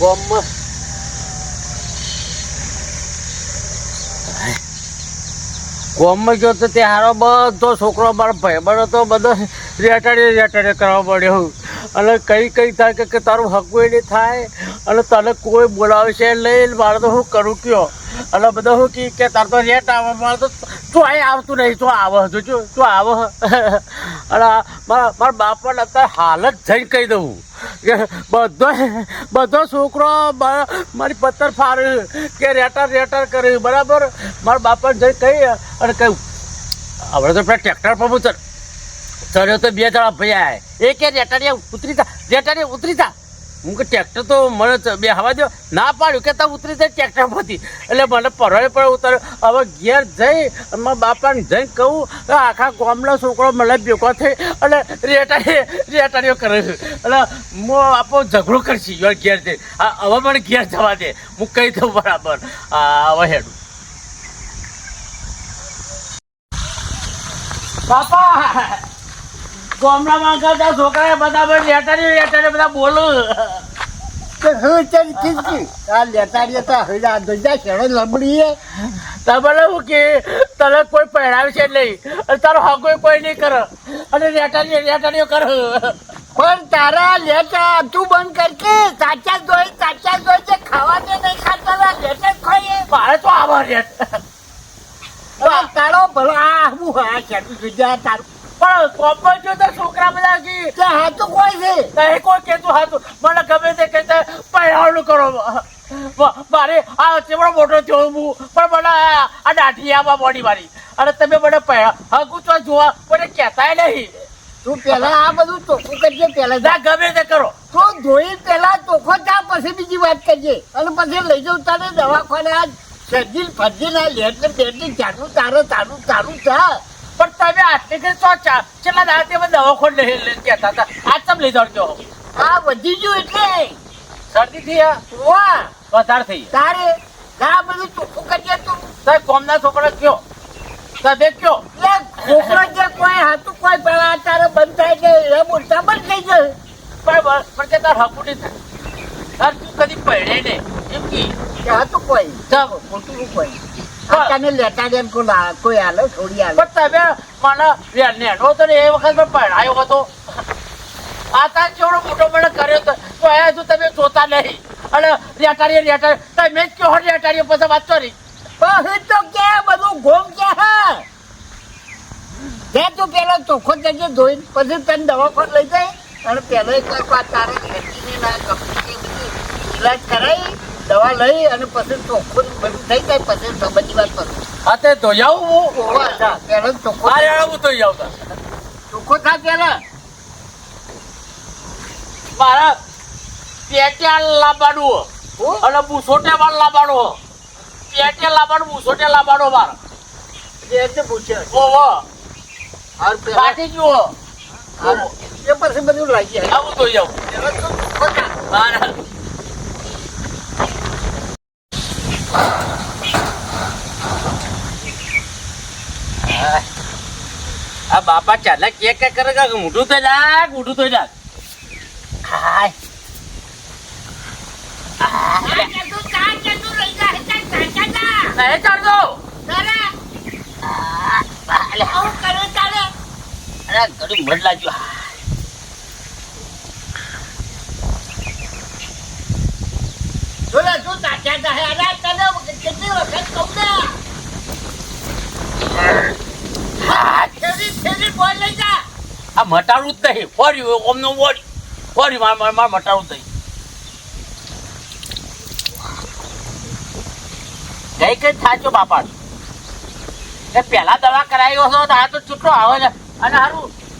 ગોમમાં ગોમમાં ગયો તો તે હારો બધો છોકરો મારો ભાઈબંધો તો બધો રેટાડી કરવા પડ્યો અને કઈ થાય કે તારું હકવું નહીં થાય અને તને કોઈ બોલાવે છે લઈને મારે તો હું કરું કયો અને બધા શું કે તાર તો રેટ આવે મારે તો તું અહીં આવતું નહીં તું આવે જોજો તું આવે અને મારા બાપાને અત્યારે હાલ જ જઈને કહી દઉં કે બધો છોકરો મારી પથ્થર ફાડ્યું કે રેટર કર્યું બરાબર મારા બાપાને જઈને કહી અને કહ્યું હવે તો પેલા ટ્રેક્ટર પર હું ચડ્યો તો 2 જણા ભાઈ આવ્યા એ કે રેટાડીયા ઉતરી જા હું કે ટ્રેક્ટર તો મને બે હવા દો ના પાડ્યું કે તમે ઉતરી જાય ટ્રેક્ટર પરથી એટલે મને પરવાડે પડે ઉતાર્યો હવે ઘેર જઈ મારા બાપાને જઈને કહું આખા ગામનો છોકરો મને ભેગો થઈ અને રેટાડીઓ કરે છે એટલે હું આપો ઝઘડો કરશી ઘેર જઈ હવે મને ઘેર જવા દે હું કહી દઉં બરાબર હવે હેડું બાપા ગામડા માંગતા છોકરા બધા રેટાડી બધા બોલું તમારે શું કે તને કોઈ પહેરાવે છે નહીં તારો હકો કોઈ નહીં કરે અને રેટાડીઓ કરે પણ તારા લેટા તું બંધ કરકે સાચા જોઈ છે ખાવા દે નહીં ખાતા લેટ જ ખાઈએ મારે તો આવા રેટ તારો ભલો આ હું હા ખેડૂત ગુજરાત તારું પણ કોમ્પર જો તો છોકરા બધા કે હાથું કોઈ છે કોઈ કેતું હાથું મને ગમે તે કહેતા પહેરાવવાનું કરો મારે આ ચેવડો મોટો થયો હું પણ મને આ દાઢિયામાં બોડી મારી અને તમે મને હકું તો જોવા મને કહેતાય નહીં તું પેલા આ બધું ચોખ્ખું કરજે પેલા ના ગમે તે કરો તું ધોઈ પેલા ચોખ્ખો જા પછી બીજી વાત કરજે અને પછી લઈ જાઉં તારે દવાખાને આ સર્જી ફરજી ના લેટ ને બેટની ચાલુ તારું ચા પણ તમે આટલે કે છેલ્લા દાડે દવાખોડ લઈને કહેતા હતા આજ તમે લઈ જાઓ આ વધી ગયું એટલે શરદી થઈ વાહ વધારે થઈ તારે આ બધું ચોખ્ખું કરજે તું સાહેબ કોમના છોકરા કયો તમે કયો છોકરો જે કોઈ હાથું કોઈ પેલા તારે બંધ થાય છે એ બોલતા બંધ થઈ જાય પણ કે તાર હકુટી થાય તાર તું કદી પડે ને એમ કે હાથું કોઈ ખોટું કોઈ તને લેટા દે કોઈ હાલો છોડી હાલો પણ તમે મને નેનો તો એ વખત પડાયો હતો આ તાર જેવડો મોટો મને કર્યો તો અહીંયા જો તમે જોતા નહીં અને રેટાડીએ તમે જ કહો રેટાડીએ પછી વાત કરી પણ તો કે બધું ઘોમ કે હા જે તું પેલો ચોખ્ખો જજે ધોઈને પછી તને દવાખાને લઈ જાય અને પેલો એક વાર તારે ઘેટીને ના કપડી ઇલાજ કરાવી દવા લઈ અને પછી ચોખ્ખું બધું થઈ જાય પછી બધી વાત કરું હા તે ધોઈ આવું પેલો ચોખ્ખો હું ધોઈ આવું ચોખ્ખો થા પેલા મારા પેટ્યા લાવવાનું અને બુસોટે વાળ લાવવાનું પેટે લાવવાનું બુસોટે લાવવાનું મારા એટલે પૂછે ઓહો હાર પાટી જુઓ એ પછી બધું લાગી જાય આવું ધોઈ આવું મારા આ બાપા ચાલે કે કરે કે મોઢું તો લાગ હાય ઘડી મન લાગ્યું કેટલી વખત કહું આ મટાડું જ નહીં ફર્યું ઓમનો ફર્યું માર મટાડું જ નહીં કઈ થાચો બાપા એ પેલા દવા કરાવી હતો તો આ તો છૂટો આવે છે અને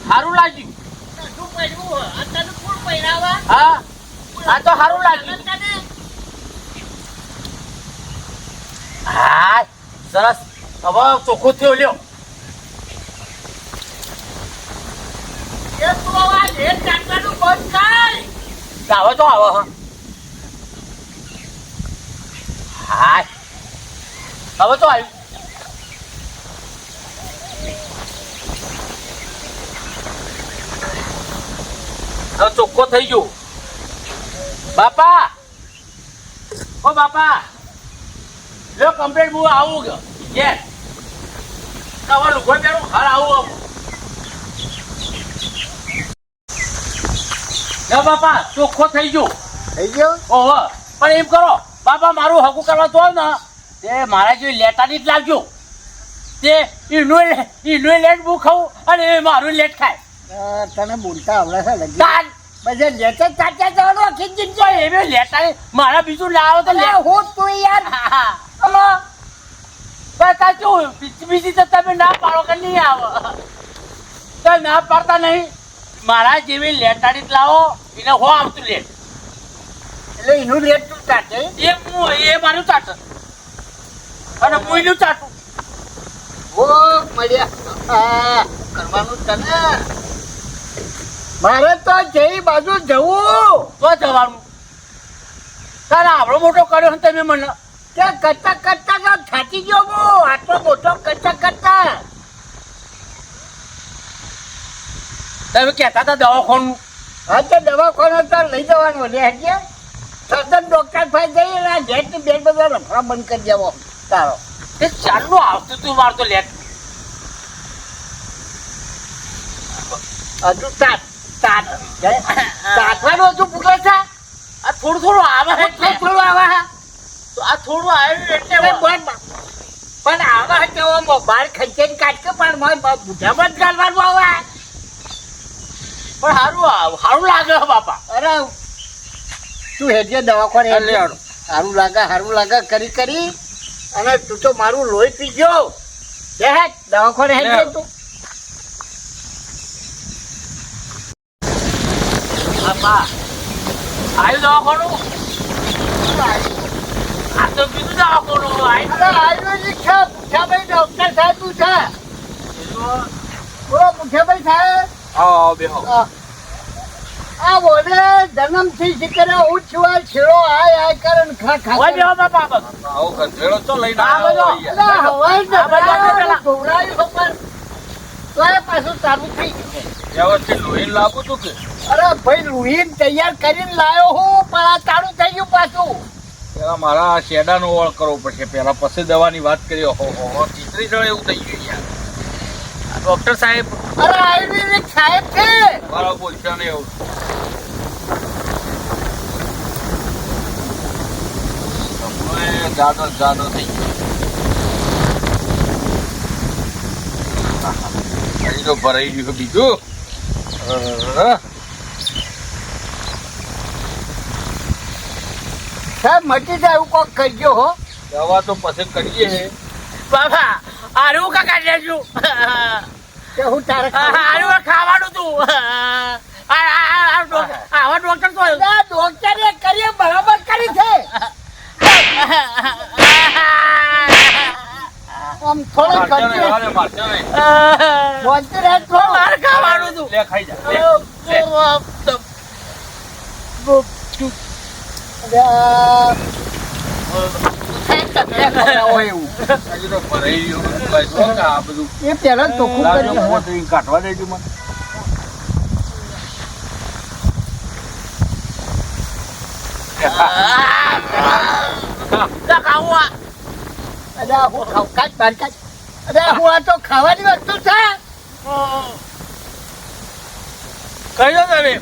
સારું લાગ્યું હા આ તો સારું લાગ્યું હા સરસ હવે ચોખ્ખું થયો લ્યો આવે તો આવે હા હવે તો આવ્યું હવે ચોખ્ખો થઈ ગયો બાપા ઓ બાપા લો કમ્પ્લેટ હું આવું કે યે કવા લુગો પેરું ઘર આવું લો બાપા ચોખ્ખો થઈ ગયો ઓહો પણ એમ કરો બાપા મારું હકું કરવા તો ને તે મારા જેવી લેટાની જ લાવજો તે એનું લેટ હું ખાઉં અને એ મારું લેટ ખાય તને બોલતા આવડે છે લગી તાન બધે લેતે ચાચા જવાનું આખી જિંદગી એવે લેટા મારા બીજું લાવો તો લે હું તું યાર હલો સાચું બીજી તો તમે ના પાડો કે નહીં આવો તો ના પાડતા નહીં મારા જેવી લેટાડી જ લાવો એને હો આવતું લેટ એટલે એનું લેટ તું ચાટે એ મારું ચાટ અને મુઈનું ચાટું ઓ મળ્યા કરવાનું તને મારે તો જઈ બાજુ જવું તો જવાનું તારે આવડો મોટો કર્યો ને તમે મને ત્યાં કરતા કરતા તો થાકી ગયો હું આટલો મોટો કરતા કરતા તમે કહેતા હતા દવાખાનું હા તો દવાખાને તો લઈ જવાનું લે હજી સતત ડોક્ટર પાસે જઈએ ને જેટની બેડ બધા રફડા બંધ કરી દેવો તારો તે ચાલુ આવતું તું મારું તો લેટ હજુ તાતવાનું હજુ પૂછે છે આ થોડું થોડું આવે એટલે થોડું આવા તો આ થોડું આવ્યું એટલે પણ આવા કેવો બહાર ખંચેને કાઢશે પણ બુઢામાં જ ગાલવાનું આવે પણ સારું લાગે હો બાપા અરે તું હેઠે દવાખાને સારું લાગે કરી કરી અને તું તો મારું લોહી પી ગયો દવાખાને હેઠે તું બાપા આવ્યું દવાખાનું આ તો બીજું દવાખાનું આયુર્વેદિક છે પૂછાભાઈ ડોક્ટર સાહેબ તું છે બોલો પૂછાભાઈ સાહેબ આવો બેહો આ બોલે જન્મથી શીખરે હું છુઆ છેડો આય કરે ને ખા ખા ઓય બેહો બાપા આવો ગંધેડો તો લઈને આ બધો હવાઈ પેલા. ધોવડાયું ખબર તો એ પાછું ચાલુ થઈ ગયું વ્યવસ્થિત લોહી લાગુ તું કે અરે ભાઈ રૂહીન તૈયાર કરીને લાયો હું પણ આ ચાલુ થઈ ગયું પાછું પેલા મારા આ શેડાનો ઓળ કરવો પડશે પેલા પછી દવાની વાત કરી હો ચિત્રી જળ એવું થઈ ગયું યાર ડોક્ટર સાહેબ અરે આયુર્વેદિક સાહેબ છે મારા બોલશો ને એવું જાડો થઈ ગયો હજી તો ભરાઈ ગયું બીજું સાહેબ મટી જાય એવું કોક કરજો હો દવા તો પછી કરીએ હે બાબા આરું કા કાઢી લેજો કે હું તારે આરું ખાવાનું તું આવા ડોક્ટર તો ડોક્ટરે કરીએ બરાબર કરી છે આમ થોડો મારજો ને, કરજો વારે મારજો ને. બોલતી રહે થોડો મારે ખાવાનું તું લે ખાઈ જા લે. હજી તો ભરાઈ ગયું બધું. ભાઈ જો કે આ બધું એ પેલા ચોખ્ખું લાવજો, કરી મોટું કાઢવા દેજો મને ખાવું અરે હું ખાવ કાચ બાર કાચ અરે હું આ તો ખાવાની વસ્તુ છે કહી દો તમે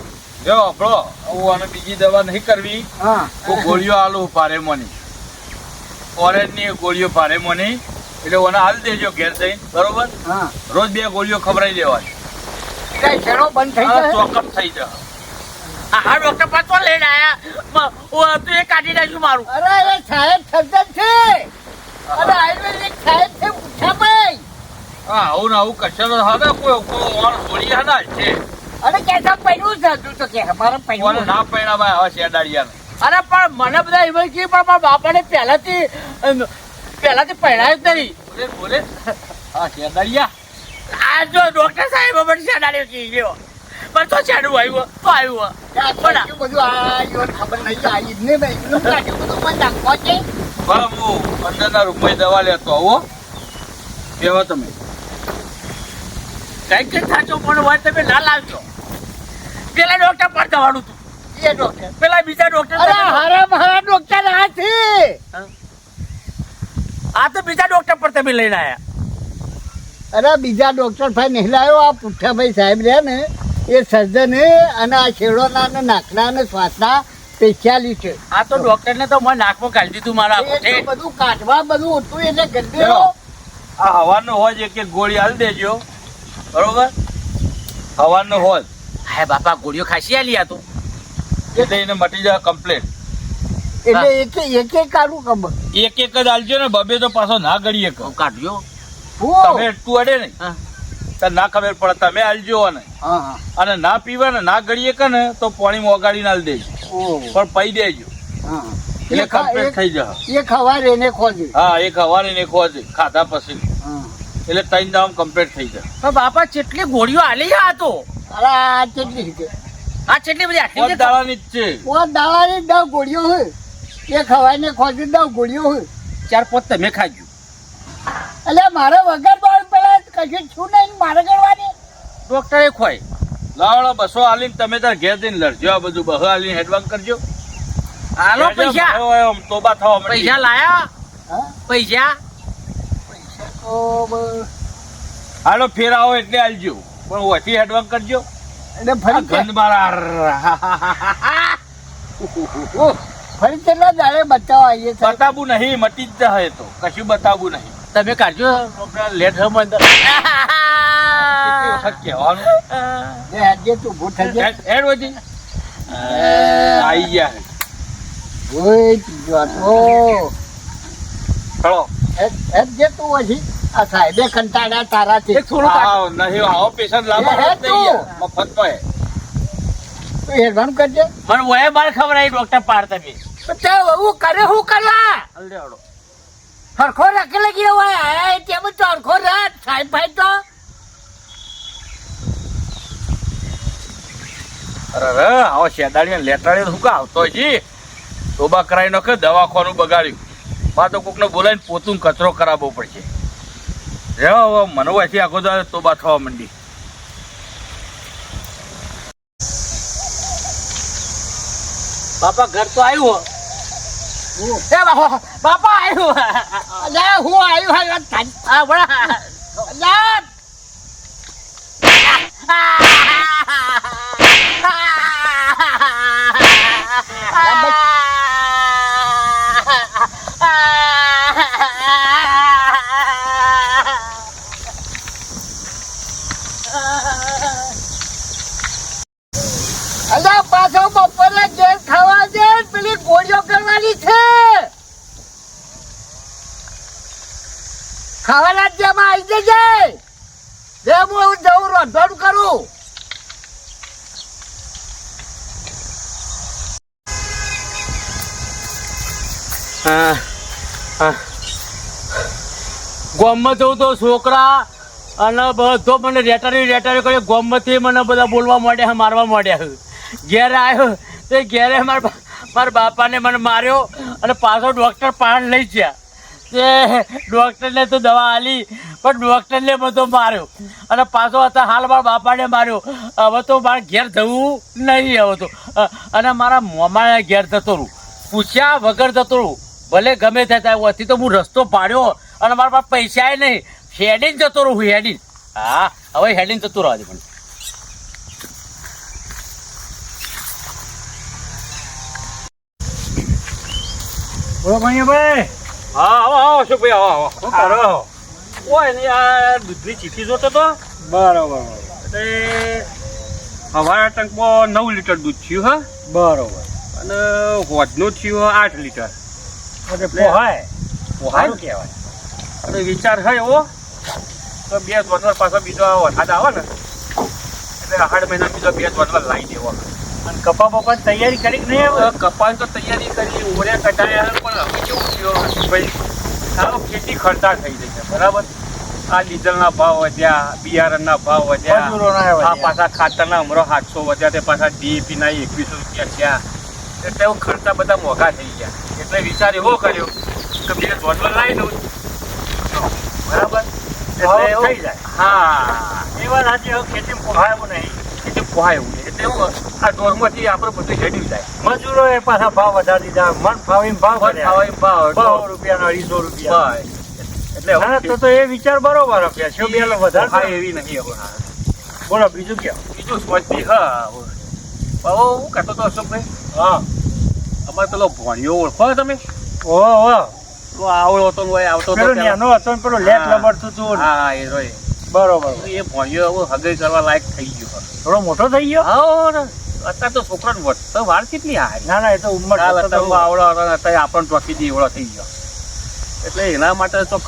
જો આપણો હું આને બીજી દવા નહીં કરવી હા હું ગોળીઓ આલું પારે મોની ઓરેન્જ ની ગોળીઓ પારે મોની એટલે ઓને હાલ દેજો ઘેર જઈને બરોબર હા રોજ 2 ગોળીઓ ખવડાવી દેવાની કઈ છેડો બંધ થઈ હા, જાય ચોકઅપ થઈ જાય આ ડોક્ટર પાછો લઈને આયા તું એ કાઢી નાખ્યું મારું અરે એ સાહેબ સર્જન છે અરે આયુર્વેદિક સાહેબ છે પૂછા ભાઈ હા આવું ને આવું કશો તો હવે કોઈ ગોળી હના છે અરે કેસા પહેર્યું છે તું તો કે અમારે ઓને પહેર્યું ના પૈણામાં હવે શેડાડિયાને અરે પણ મને બધા એમ કે પણ મારા બાપાને પહેલાથી પહેરાયું જ નહીં બોલે બોલે હા શેડાડિયા આ જો ડોક્ટર સાહેબ મને શેડાડ્યો છે લ્યો પણ તો શેડું આવ્યું તો આવ્યું બધું આ યો ખબર નહીં આ ઈદને ભાઈ નું કાઢ્યું બધું મને નાખવા છે બરાબર હું 15 રૂપિયા દવા લેતો આવો કેવો તમે કઈ કઈ સાચો પણ હોય તમે ના લાવજો પેલા ડોક્ટર પર જવાનું હતું એ ડોક્ટર પેલા બીજા ડોક્ટર અરે હારા મારા ડોક્ટર આ છે આ તો બીજા ડોક્ટર પર તમે લઈને આયા. અરે બીજા ડોક્ટર ભાઈ નહીં લાવ્યો આ પુઠ્ઠાભાઈ સાહેબ રહ્યા ને એ સર્જન અને આ છેડોના ને નાકના ને શ્વાસના સ્પેશિયાલિસ્ટ છે. આ તો ડોક્ટર ને તો મને નાકમાં કાઢી દીધું મારા એ તો બધું કાઢવા બધું હતું એટલે ગંદેરો આ હવાનો હોજ એક ગોળી હાલ દેજો બરોબર. હવાનો હોજ હા બાપા ગોળીઓ ખાસી આલી આ તો એટલે એને મટી જાય કમ્પ્લેટ. એટલે એક કાઢું ખબર એક જ આલજો ને બબે તો પાછો ના ગળીએ કાઢજો. હું તમે તું અડે નહીં તો ના ખબર પડે તમે આલજો ને હા હા અને ના પીવે ને ના ગળીએ કે ને તો પાણી ઓગાળી ના દેજો ઓહ પણ પી દેજો હા એટલે કમ્પ્લીટ થઈ જશે. એ ખવાર એને ખોજે હા એક હવારે ને ખોજે ખાધા પછી હા એટલે 3 દામ કમ્પ્લીટ થઈ જશે. પણ બાપા કેટલી ગોળીઓ આલી આ તો અરે આ કેટલી છે આ કેટલી બધી આટલી પોત દાડાની જ છે. ઓ દાવાની 10 ગોળીઓ હોય એ ખવાઈને ખોજે 10 ગોળીઓ હોય 4-5 તમે ખાજો. એટલે મારે વગર બાર પેલા કશું છું નહીં મારે કરવાની ડોક્ટરે ખોય લાવડો 200 આલીને તમે તાર ઘેર જઈને લડજો. આ બધું 200 આલીને હેડવાંગ કરજો. હાલો પૈસા તોબા થવા માંડી. પૈસા લાયા હા પૈસા તો હાલો ફેર આવો એટલે આલજો પણ ઓછી હેડવાંગ કરજો. એટલે આ ફરી ગંધ મારા ફરી કેટલા દાડે બતાવવા આવીએ સાહેબ બતાવું નહીં મટી જ જાય તો કશું બતાવું નહીં. તમે કાઢજો ડોક્ટર લેટ હમ અંદર કેટલી વખત કહેવાનું. લે આજે તું ઊભો થઈ જા હેડ વધી આઈ ગયા. ઓય જોતો ચલો એ જે તું હજી આ સાહેબે કંટાળ્યા તારાથી એક થોડું કાઢો. નહીં આવો પેશન્ટ લાવવા હેડ તું. મફત માં તું હેરવાનું કરજે મને વહે બાર ખબર આવી ડોક્ટર પાર તમે તે હું કરે હું કરવા લેવડો હરખો રાખે લગી હોય આયા તેમ તો હરખો રાત સાહેબ ભાઈ તો અરે આવો શેદાડી લેટાડી શું કા આવતો જી તોબા કરાવી નાખે દવાખાનું બગાડ્યું. બા તો કોકને બોલાવીને પોતું કચરો કરાવવો પડશે. હવે મને વાંચી આખો તો તોબા થવા માંડી. બાપા ઘર તો આવ્યું હું એ બાપા બાપા આવ્યું અલે હું આવ્યો હા આ બડા અલ્યા અલ્યા પાછો બપોરે ઘેર ખાવા દે પેલી ગોળીઓ કરવાની છે ખાવાના જેમાં આવી જજે જેમ હું જવું રોધવાનું કરું ગોમમાં જવું તો છોકરા અને બધો મને રેટારી કરી ગોમમાંથી મને બધા બોલવા માંડ્યા મારવા માંડ્યા. ઘેર આવ્યો તો ઘેરે મારા બાપાને મને માર્યો અને પાછો ડૉક્ટર પાણ લઈ ગયા. તે ડૉક્ટરને તો દવા આલી પણ ડૉક્ટરને બધો માર્યો અને પાછો હતા હાલ મારા બાપાને માર્યો. હવે તો મારે ઘેર જવું નહીં હવે તો અને મારા મોમાને ઘેર જતો રહું પૂછ્યા વગર જતો રહું ભલે ગમે થતા હોતી તો હું રસ્તો પાડ્યો અને મારા પાસે પૈસા નહીં હેડીને જતો રહું હેડીને. હા હવે હેડીને જતું રહેવા દે મને. બોલો ભાઈ. હા આવો આવો શું ભાઈ આવો આવો શું કરો? ઓય ને આ દૂધની ચીઠી જોતો તો બરોબર એટલે અમારા ટંકમાં 9 લીટર દૂધ થયું હા બરોબર અને હોજનું થયું 8 લીટર. એટલે પોહાય પોહાય સારું કહેવાય. અને વિચાર છે એવો તો 2 જોનવર પાછો બીજો વરસાદ આવે ને એટલે 8 મહિના બીજો 2 જોનવર લાવી દેવો. અને કપા બપાની તૈયારી કરી કે નહીં હવે? કપાસ તો તૈયારી કરી ઉમર્યા કઢાયા પણ હવે કેવું થયું ભાઈ સારો ખેતી ખર્ચા થઈ ગઈ છે બરાબર. આ ડીઝલના ભાવ વધ્યા બિયારણના ભાવ વધ્યા મજૂરોના આ વધ્યા. પાછા ખાતરના હમણાં 700 વધ્યા તે પાછા DAP ના 2100 રૂપિયા થયા એટલે એવું ખર્ચા બધા મોંઘા થઈ ગયા. એટલે વિચાર એવો કર્યો કે 2 જોનવર લાવી દઉં બરાબર એટલે ભાવ એવું થઈ જાય. હા એ વાત સાચી. હવે ખેતીમાં પોહાય એવું નહીં. એટલે પોહાય એવું નહીં. એટલે એવું આ ઢોરમાંથી આપણે બધું હેડ્યું જાય. મજૂરો એ પાછા ભાવ વધારી દીધા, મન ફાવીને ભાવ બસ કર્યા. ખાવા એમ ભાવ. 100 રૂપિયા 250 રૂપિયા. બસ. એટલે હવે ના, તો એ વિચાર બરોબર આપ્યા છે. બે વધારે હા, એવી નહીં હવે. હા. બોલો બીજું ક્યાં? બીજું સ્વચ્છથી હા હવે. હું કહેતો તો અશોકભાઈ, હા, અમારે પેલો ભણ્યો ઓળખો તમે? ઓહો, તો આવડો હતો ને ઓય આવતો હતો પેલો પેલા. નેનો હતો ને પેલો લેટ હા. લબડતું હતું ને. હા, એ રોય. બરોબર. એ ભણ્યો હવે હગાઈ કરવા લાયક થઈ ગયો. થોડો મોટો થઈ ગયો? હા ને, અત્યારે તો છોકરાને વધતો વાર કેટલી આ ના ના, એ તો ઉંમર કાલ થતા અત્યારે તો આવડો હતો ને અત્યારે આપણને ટોકી દી એવડો થઈ ગયો. એટલે એના માટે તો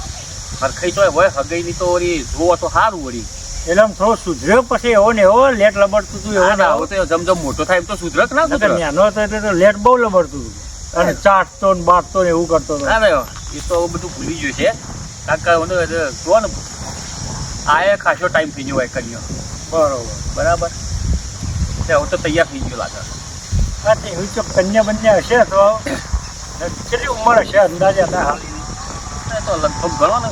હરખાઈ તો હોય હગાઈની તો વળી જોવો તો સારું વળી. એટલે આમ થોડો સુધર્યો પછી એવો ને એવો લેટ લબડતું હતું એવો ને આવો તો જેમ જેમ મોટો થાય એમ તો સુધરક ના સુધરે. નેનો હતો એટલે તો લેટ બહુ લબડતું હતું અને ચાટતો ને બાટતો ને એવું કરતો હતો. ના ના, એ તો બધું ભૂલી ગયું છે. કાકા જો ને આ ખાસો ટાઈમ થઈ ગયો હોય કર્યો. બરોબર. બરાબર. એટલે હવે તો તૈયાર થઈ ગયો લાગે. હા, તે એવું તો કન્યા બન્યા હશે તો કેટલી ઉંમર હશે અંદાજે હતા હાલની? એ તો લગભગ ગણો ને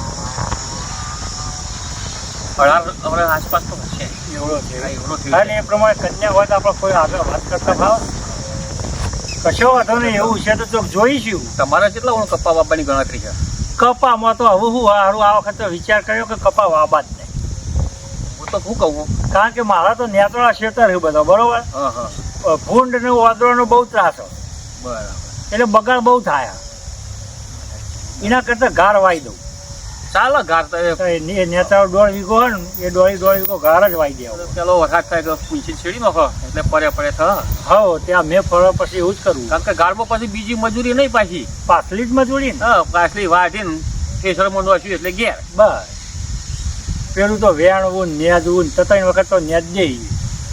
18 વર્ષ આસપાસ તો હશે. એવડો છે. હા, એવડો થયો હા, છે. ને એ પ્રમાણે કન્યા હોય તો આપણે કોઈ આગળ વાત કરતા ભાવ કશો વાંધો નહીં. એવું છે તો ચોક જોઈશું. તમારે કેટલા ઊણ કપ્પા બાપાની ગણતરી છે? કપામાં તો હવે હું સારું આ વખતે વિચાર કર્યો કે કપા વાબા જ નહીં. હું તો શું કહું. કારણ કે મારા તો નેતળા ક્ષેત્ર છે બધા બરોબર. હા હા, ભૂંડ ને વાદળાનો બહુ ત્રાસ હોય બરાબર. એટલે બગાડ બહુ થાય. એના કરતા ગાર વાઈ દઉં. ચાલો ઘર તો તો એ નેતાઓ 1.5 વીઘો હોય ને એ 1.5 વીઘો ગાર જ વાઈ દેવો. પેલો વરસાદ થાય તો પૂંછી છેડી નાખો એટલે પડે થા. હા, ત્યાં મેં ફરવા પછી એવું જ કરવું. કારણ કે ગાળમાં પછી બીજી મજૂરી નહીં પાછી. પાછલી જ મજૂરી ને. હા, પાછલી વાઢીને ઠેસરમાં નોચ્યું એટલે ઘેર. બસ પેલું તો વેણવું ને નેદવું ને 3 વખત તો નેદ જઈ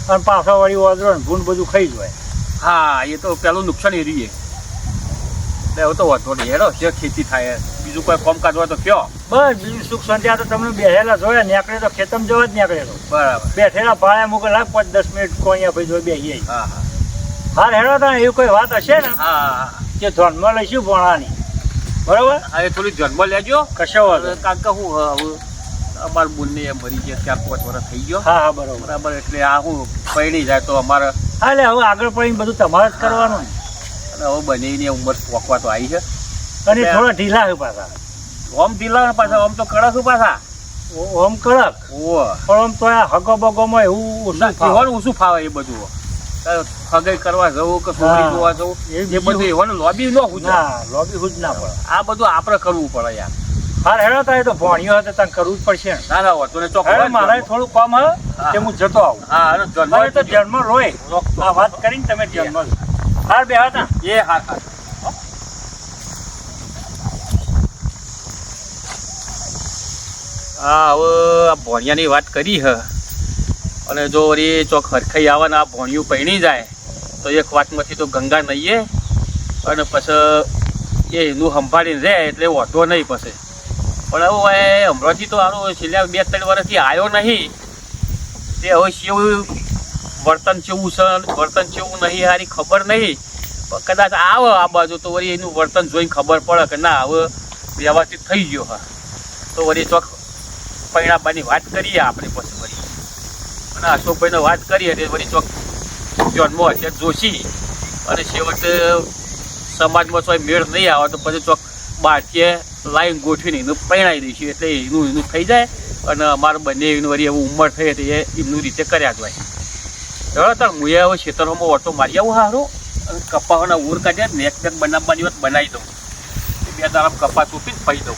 અને પાછા વાળી વાદળો ને ભૂંડ બધું ખાઈ જાય. હા, એ તો પેલું નુકસાન એ રહીએ. એટલે હવે તો વધો નહીં હેરો જે ખેતી થાય બીજું કોઈ કામકાજ હોય તો કયો. બસ બીજું સુખ શાંતિ. આ તો તમને બેહેલા જોયા નીકળે તો ખેતમ જવા જ નીકળેલો. બરાબર. બેઠેલા ભાડે મૂકે લાગ 5-10 મિનિટ કોણિયા ભાઈ જો બેહીએ. હા હા હાર હેડો તા એવી કોઈ વાત હશે ને હા કે ધ્યાનમાં લઈશું ભણાની. બરોબર, હા, એ થોડી જન્મ લેજો. કશો વાંધો નહીં. કારણ કે હું હવે અમારા બોનને એ મરી ગયા 4-5 વર્ષ થઈ ગયો. હા હા, બરોબર. બરાબર. એટલે આ હું પૈણી જાય તો અમારે હા, એટલે હવે આગળ પડીને બધું તમારે જ કરવાનું ને. અને હવે બનીની ઉંમર પોકવા તો આવી છે. અને થોડા ઢીલા છે પાછા. ઓમ ઢીલા પાછા ઓમ તો કડક પાછા. ઓમ કડક ઓહો, પણ આમ તો આ હગો બગોમાં એવું ઓછું ફાવે. જીવન ઓછું ફાવે એ બધું. હગાઈ કરવા જવું કે છોકરી હા. જોવા જવું એ એ બધું એવાનું લોબી ન હું ના લોબી હુજ ના પડે. આ બધું આપણે કરવું પડે યાર. હાર હેડો તા એ તો ભણ્યો હતો તને કરવું જ પડશે ને. ના ના હોતું ને ચોક હેડો મારે થોડું કામ હે કે હું જતો આવું. હા, અને જન્મ મારે તો જન્મ રોય આ વાત કરીને તમે જન્મ હાર બે હતા. એ હા હા. હા, હવે આ ભોણિયાની વાત કરી હ અને જો વળી ચોક હરખાઈ આવે ને આ ભોણિયું પૈણી જાય તો એક વાતમાંથી તો ગંગા નહીએ અને પછી એનું સંભાળીને રહે એટલે વધો નહીં પછી. પણ હવે હમણાંથી તો આનું છેલ્લા 2-3 વર્ષથી આવ્યો નહીં તે હવે કેવું વર્તન કેવું છે વર્તન કેવું નહીં સારી ખબર નહીં. પણ કદાચ આવે આ બાજુ તો વળી એનું વર્તન જોઈને ખબર પડે કે ના હવે વ્યવસ્થિત થઈ ગયો હા તો વળી ચોક પૈણાબાની વાત કરીએ આપણે પછી વળી. અને અશોકભાઈને વાત કરીએ એટલે વળી ચોક જન્મ એટલે જોશી અને છેવટે સમાજમાં કોઈ મેળ નહીં આવે તો પછી ચોક બાળકીએ લાઈન ગોઠવીને એનું પૈણાઈ દઈશું એટલે એનું થઈ જાય અને અમારે બંને એનું વળી એવું ઉંમર થઈ એટલે એ એમનું રીતે કર્યા જ હોય. ચલો તાર હું હવે ખેતરોમાં ઓટો મારી આવું સારું અને કપાવાના ઉર કાઢ્યા નેક બનાવવાની વાત બનાવી દઉં 2 દાડા કપા ચૂપીને પહી દઉં.